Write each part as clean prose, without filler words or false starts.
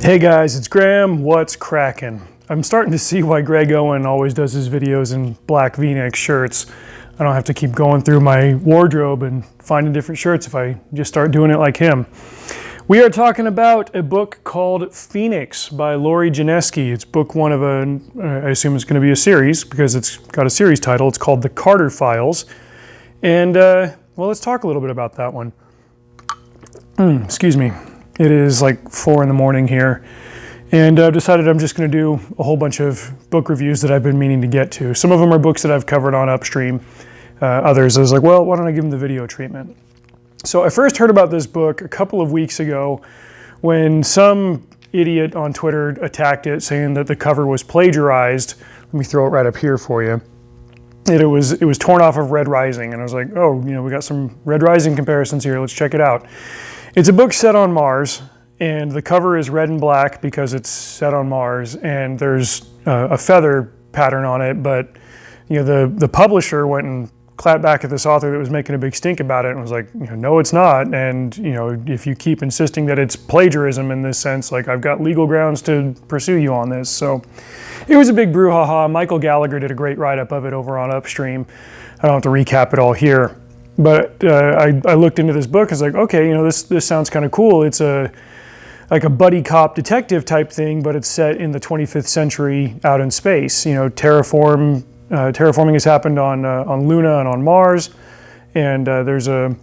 Hey guys, it's Graham. What's cracking? I'm starting to see why Greg Owen always does his videos in black V-neck shirts. I don't have to keep going through my wardrobe and finding different shirts if I just start doing it like him. We are talking about a book called Phoenix by Lori Janeski. It's book one of I assume it's going to be a series because it's got a series title. It's called The Carter Files. And, well, let's talk a little bit about that one. Excuse me. It is like 4 in the morning here, and I've decided I'm just going to do a whole bunch of book reviews that I've been meaning to get to. Some of them are books that I've covered on Upstream. Others, I was like, well, why don't I give them the video treatment? So I first heard about this book a couple of weeks ago when some idiot on Twitter attacked it, saying that the cover was plagiarized. Let me throw it right up here for you. It was torn off of Red Rising, and I was like, oh, we got some Red Rising comparisons here. Let's check it out. It's a book set on Mars, and the cover is red and black because it's set on Mars, and there's a feather pattern on it, but the publisher went and clapped back at this author that was making a big stink about it and was like, no, it's not, and if you keep insisting that it's plagiarism in this sense, like, I've got legal grounds to pursue you on this. So it was a big brouhaha. Michael Gallagher did a great write-up of it over on Upstream. I don't have to recap it all here. But I looked into this book. I was like, okay, this sounds kind of cool. It's like a buddy cop detective type thing, but it's set in the 25th century out in space. Terraforming has happened on Luna and on Mars, and there's a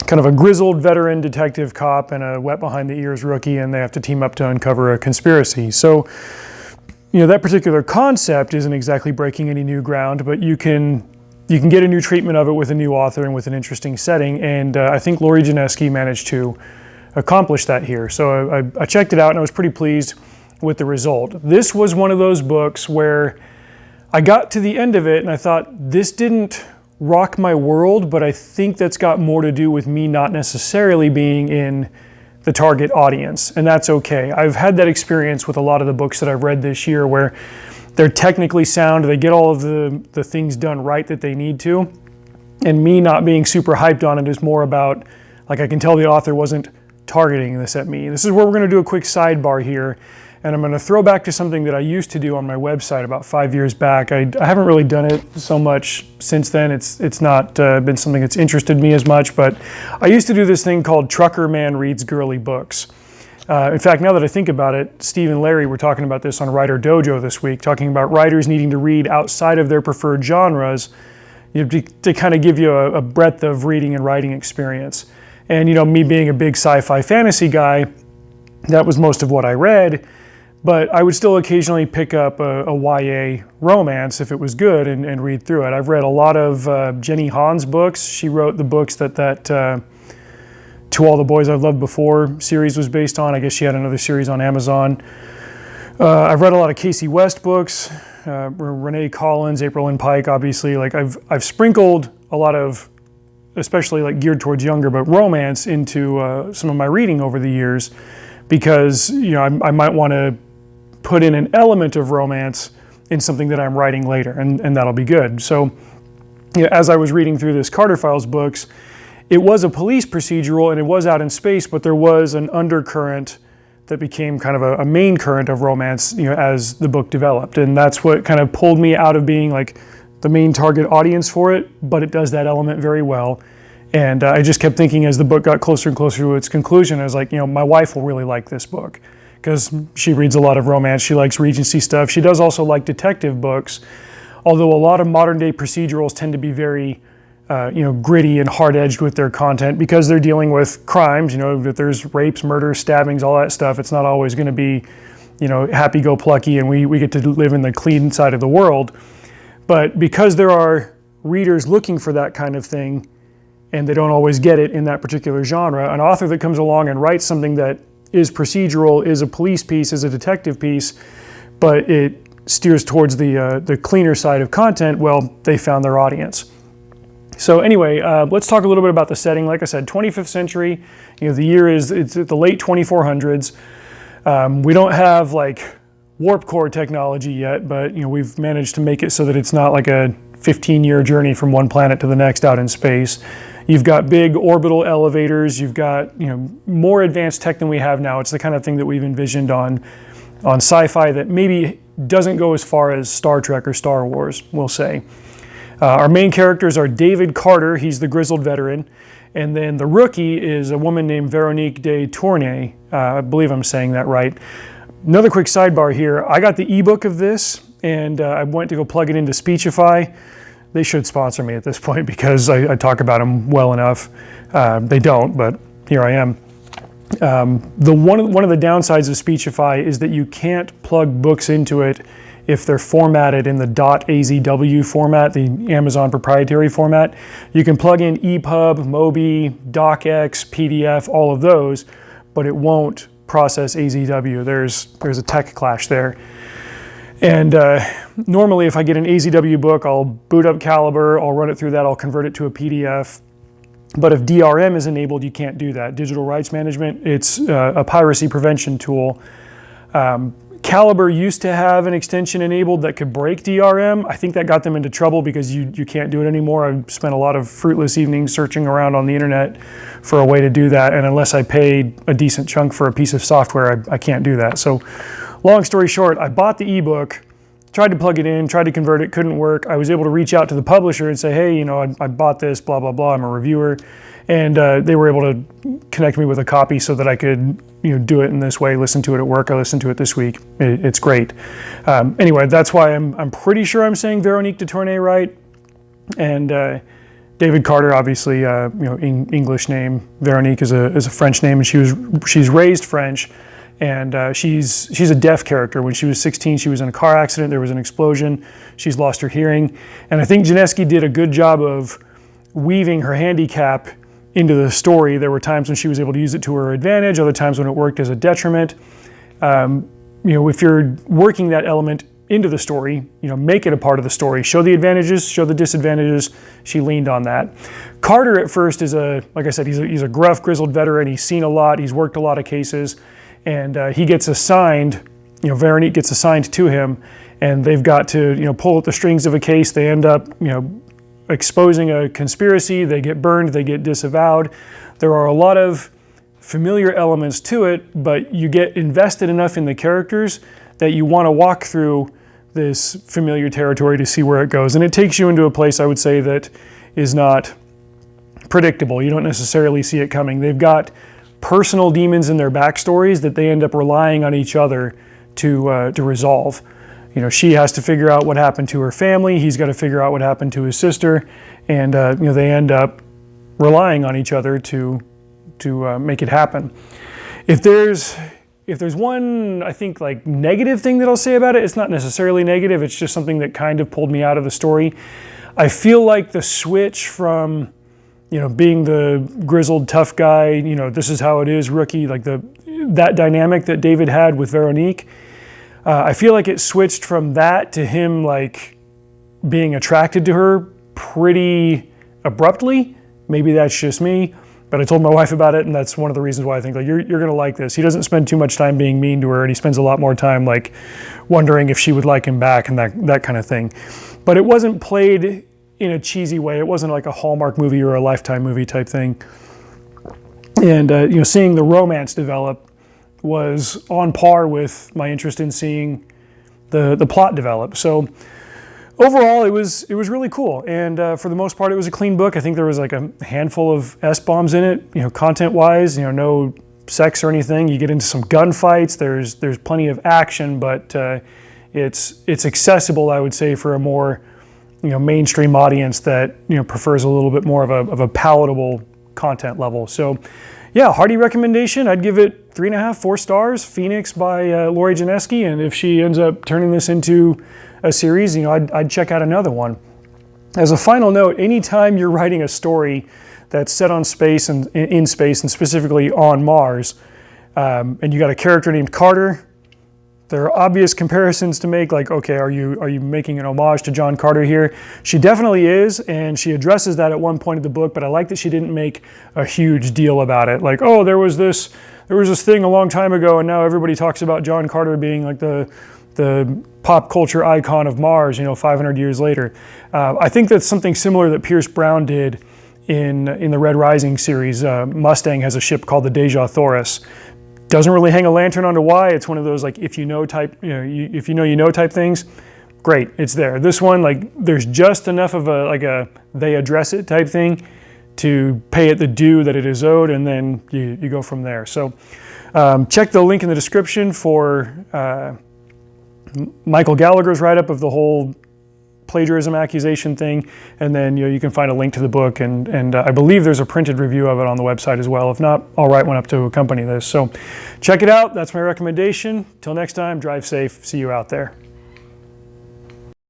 kind of a grizzled veteran detective cop and a wet behind the ears rookie, and they have to team up to uncover a conspiracy. So, that particular concept isn't exactly breaking any new ground, but you can get a new treatment of it with a new author and with an interesting setting, and I think Lori Janeski managed to accomplish that here. So I checked it out and I was pretty pleased with the result. This was one of those books where I got to the end of it and I thought, this didn't rock my world, but I think that's got more to do with me not necessarily being in the target audience, and that's okay. I've had that experience with a lot of the books that I've read this year where they're technically sound, they get all of the things done right that they need to, and me not being super hyped on it is more about, like, I can tell the author wasn't targeting this at me. This is where we're going to do a quick sidebar here, and I'm going to throw back to something that I used to do on my website about 5 years back. I haven't really done it so much since then. It's not been something that's interested me as much, but I used to do this thing called Trucker Man Reads Girly Books. In fact, now that I think about it, Steve and Larry were talking about this on Writer Dojo this week, talking about writers needing to read outside of their preferred genres to kind of give you a breadth of reading and writing experience. And, me being a big sci-fi fantasy guy, that was most of what I read, but I would still occasionally pick up a YA romance if it was good and read through it. I've read a lot of Jenny Han's books. She wrote the books that To All the Boys I've Loved Before series was based on. I guess she had another series on Amazon. I've read a lot of Casey West books, Renee Collins, April Lynn Pike, obviously. Like, I've sprinkled a lot of, especially like geared towards younger, but romance into some of my reading over the years because, I might want to put in an element of romance in something that I'm writing later, and that'll be good. So, as I was reading through this Carter Files books, it was a police procedural and it was out in space, but there was an undercurrent that became kind of a main current of romance, as the book developed. And that's what kind of pulled me out of being like the main target audience for it, but it does that element very well. And I just kept thinking as the book got closer and closer to its conclusion, I was like, my wife will really like this book because she reads a lot of romance. She likes Regency stuff. She does also like detective books, although a lot of modern day procedurals tend to be very gritty and hard-edged with their content because they're dealing with crimes, that there's rapes, murders, stabbings, all that stuff. It's not always going to be, happy-go-plucky and we get to live in the clean side of the world. But because there are readers looking for that kind of thing and they don't always get it in that particular genre, an author that comes along and writes something that is procedural, is a police piece, is a detective piece, but it steers towards the cleaner side of content, well, they found their audience. So anyway, let's talk a little bit about the setting. Like I said, 25th century, the year it's the late 2400s. We don't have like warp core technology yet, but we've managed to make it so that it's not like a 15-year journey from one planet to the next out in space. You've got big orbital elevators. You've got, more advanced tech than we have now. It's the kind of thing that we've envisioned on sci-fi that maybe doesn't go as far as Star Trek or Star Wars, we'll say. Our main characters are David Carter. He's the grizzled veteran. And then the rookie is a woman named Veronique de Tournay. I believe I'm saying that right. Another quick sidebar here. I got the ebook of this, and I went to go plug it into Speechify. They should sponsor me at this point because I talk about them well enough. They don't, but here I am. One of the downsides of Speechify is that you can't plug books into it if they're formatted in the .azw format, the Amazon proprietary format. You can plug in EPUB, Mobi, DocX, PDF, all of those, but it won't process AZW. There's a tech clash there. And normally if I get an AZW book, I'll boot up Calibre, I'll run it through that, I'll convert it to a PDF. But if DRM is enabled, you can't do that. Digital rights management, it's a piracy prevention tool. Calibre used to have an extension enabled that could break DRM. I think that got them into trouble because you can't do it anymore. I've spent a lot of fruitless evenings searching around on the internet for a way to do that. And unless I paid a decent chunk for a piece of software, I can't do that. So long story short, I bought the ebook, tried to plug it in, tried to convert it, couldn't work. I was able to reach out to the publisher and say, hey, I bought this, blah, blah, blah, I'm a reviewer. And they were able to connect me with a copy so that I could do it in this way, listen to it at work. I listened to it this week. It's great. Anyway, that's why I'm pretty sure I'm saying Veronique de Tournay right. And David Carter, obviously, English name. Veronique is a French name, and she's raised French. And she's a deaf character. When she was 16, she was in a car accident. There was an explosion. She's lost her hearing. And I think Janeski did a good job of weaving her handicap into the story. There were times when she was able to use it to her advantage, other times when it worked as a detriment. If you're working that element into the story, make it a part of the story. Show the advantages, show the disadvantages. She leaned on that. Carter at first is like I said, he's a gruff, grizzled veteran. He's seen a lot. He's worked a lot of cases. And he gets assigned, Veronique gets assigned to him, and they've got to, pull at the strings of a case. They end up, exposing a conspiracy. They get burned, they get disavowed. There are a lot of familiar elements to it, but you get invested enough in the characters that you want to walk through this familiar territory to see where it goes. And it takes you into a place, I would say, that is not predictable. You don't necessarily see it coming. They've got personal demons in their backstories that they end up relying on each other to resolve. She has to figure out what happened to her family. He's got to figure out what happened to his sister, and they end up relying on each other to make it happen. If there's one, I think, like negative thing that I'll say about it, it's not necessarily negative. It's just something that kind of pulled me out of the story. I feel like the switch from being the grizzled tough guy, this is how it is, rookie, like that dynamic that David had with Veronique. I feel like it switched from that to him like being attracted to her pretty abruptly. Maybe that's just me, but I told my wife about it, and that's one of the reasons why I think like you're gonna like this. He doesn't spend too much time being mean to her, and he spends a lot more time like wondering if she would like him back and that kind of thing. But it wasn't played in a cheesy way. It wasn't like a Hallmark movie or a Lifetime movie type thing. And seeing the romance develop was on par with my interest in seeing the plot develop. So overall, it was really cool. And for the most part, it was a clean book. I think there was like a handful of S-bombs in it, content-wise, no sex or anything. You get into some gunfights. There's plenty of action, but it's accessible, I would say, for a more mainstream audience that prefers a little bit more of a palatable content level. So yeah, hearty recommendation. I'd give it 3.5, 4 stars. Phoenix by Lori Janeski, and if she ends up turning this into a series, I'd check out another one. As a final note, anytime you're writing a story that's set on space and in space, and specifically on Mars, and you got a character named Carter, there are obvious comparisons to make, like, okay, are you making an homage to John Carter here? She definitely is, and she addresses that at one point of the book, but I like that she didn't make a huge deal about it. Like, oh, there was this thing a long time ago, and now everybody talks about John Carter being like the pop culture icon of Mars, 500 years later. I think that's something similar that Pierce Brown did in the Red Rising series, Mustang has a ship called the Deja Thoris. Doesn't really hang a lantern onto why. It's one of those like if you know type, if you know type things. Great, it's there. This one, like there's just enough of a they address it type thing to pay it the due that it is owed, and then you go from there. So check the link in the description for Michael Gallagher's write-up of the whole plagiarism accusation thing, and then you can find a link to the book, and I believe there's a printed review of it on the website as well. If not, I'll write one up to accompany this. So check it out. That's my recommendation. Till next time, drive safe. See you out there.